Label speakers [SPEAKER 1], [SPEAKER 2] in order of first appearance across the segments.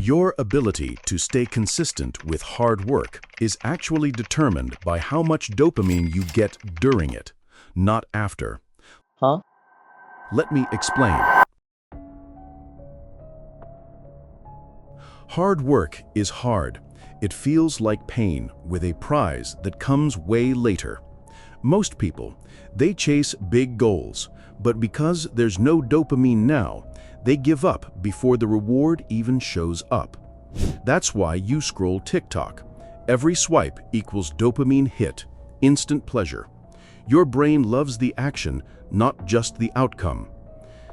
[SPEAKER 1] Your ability to stay consistent with hard work is actually determined by how much dopamine you get during it, not after.
[SPEAKER 2] Huh?
[SPEAKER 1] Let me explain. Hard work is hard. It feels like pain with a prize that comes way later. Most people, they chase big goals, but because there's no dopamine now, they give up before the reward even shows up. That's why you scroll TikTok. Every swipe equals dopamine hit, instant pleasure. Your brain loves the action, not just the outcome.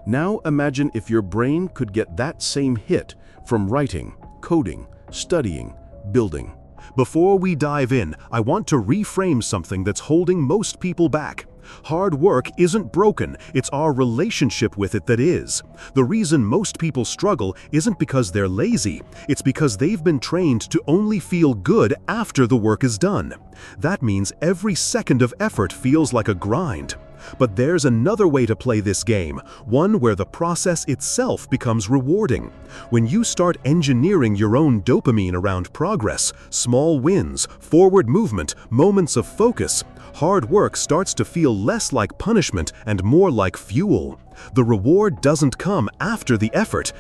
[SPEAKER 1] Now imagine if your brain could get that same hit from writing, coding, studying, building.
[SPEAKER 3] Before we dive in, I want to reframe something that's holding most people back. Hard work isn't broken, it's our relationship with it that is. The reason most people struggle isn't because they're lazy, it's because they've been trained to only feel good after the work is done. That means every second of effort feels like a grind. But there's another way to play this game, one where the process itself becomes rewarding. When you start engineering your own dopamine around progress, small wins, forward movement, moments of focus, hard work starts to feel less like punishment and more like fuel. The reward doesn't come after the effort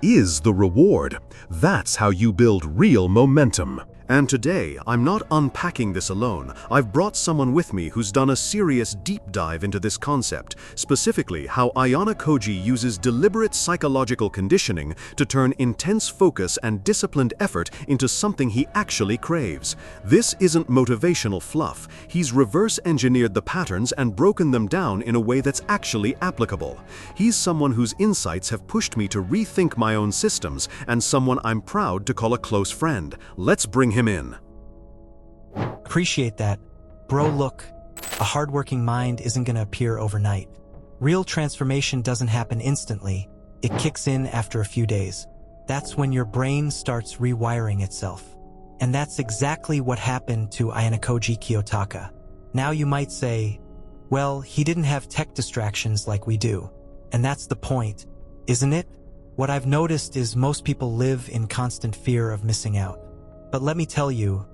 [SPEAKER 3] is the reward. That's how you build real momentum.
[SPEAKER 4] And today, I'm not unpacking this alone. I've brought someone with me who's done a serious deep dive into this concept, specifically how Ayanokoji uses deliberate psychological conditioning to turn intense focus and disciplined effort into something he actually craves. This isn't motivational fluff. He's reverse engineered the patterns and broken them down in a way that's actually applicable. He's someone whose insights have pushed me to rethink my own systems and someone I'm proud to call a close friend. Let's bring him in.
[SPEAKER 5] Appreciate that. Bro, look, a hardworking mind isn't gonna appear overnight. Real transformation doesn't happen instantly. It kicks in after a few days. That's when your brain starts rewiring itself. And that's exactly what happened to Ayanokoji Kiyotaka. Now you might say, well, he didn't have tech distractions like we do. And that's the point, isn't it? What I've noticed is most people live in constant fear of missing out. But let me tell you,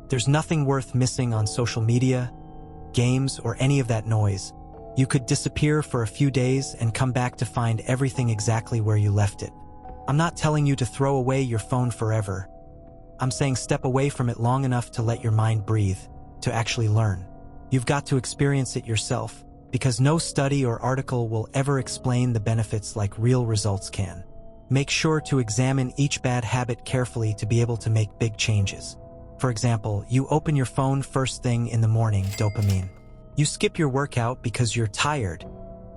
[SPEAKER 5] there's nothing worth missing on social media, games, or any of that noise. You could disappear for a few days and come back to find everything exactly where you left it. I'm not telling you to throw away your phone forever. I'm saying step away from it long enough to let your mind breathe, to actually learn. You've got to experience it yourself, because no study or article will ever explain the benefits like real results can. Make sure to examine each bad habit carefully to be able to make big changes. For example, you open your phone first thing in the morning, dopamine. You skip your workout because you're tired,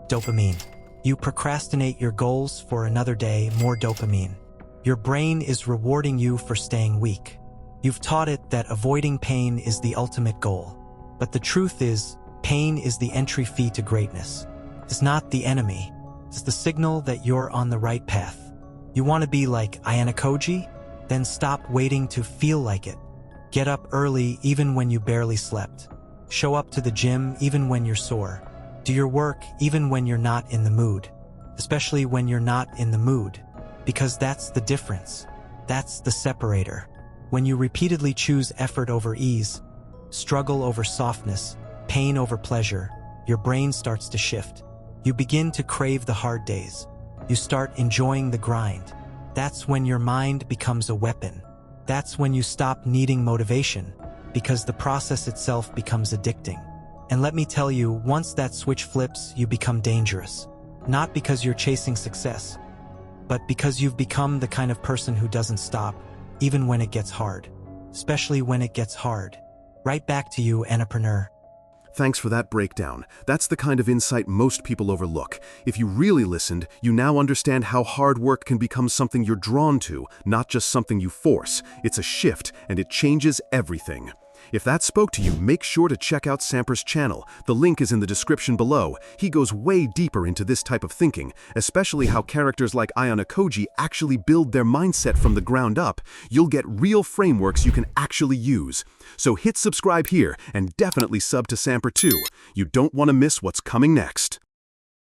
[SPEAKER 5] dopamine. You procrastinate your goals for another day, more dopamine. Your brain is rewarding you for staying weak. You've taught it that avoiding pain is the ultimate goal. But the truth is, pain is the entry fee to greatness. It's not the enemy. It's the signal that you're on the right path. You want to be like Ayanokoji? Then stop waiting to feel like it. Get up early even when you barely slept. Show up to the gym even when you're sore. Do your work even when you're not in the mood. Especially when you're not in the mood. Because that's the difference. That's the separator. When you repeatedly choose effort over ease, struggle over softness, pain over pleasure, your brain starts to shift. You begin to crave the hard days. You start enjoying the grind. That's when your mind becomes a weapon. That's when you stop needing motivation, because the process itself becomes addicting. And let me tell you, once that switch flips, you become dangerous. Not because you're chasing success, but because you've become the kind of person who doesn't stop, even when it gets hard. Especially when it gets hard. Right back to you, entrepreneur.
[SPEAKER 4] Thanks for that breakdown. That's the kind of insight most people overlook. If you really listened, you now understand how hard work can become something you're drawn to, not just something you force. It's a shift, and it changes everything. If that spoke to you, make sure to check out Semper's channel. The link is in the description below. He goes way deeper into this type of thinking, especially how characters like Ayanokoji actually build their mindset from the ground up. You'll get real frameworks you can actually use. So hit subscribe here and definitely sub to Semper too. You don't want to miss what's coming next.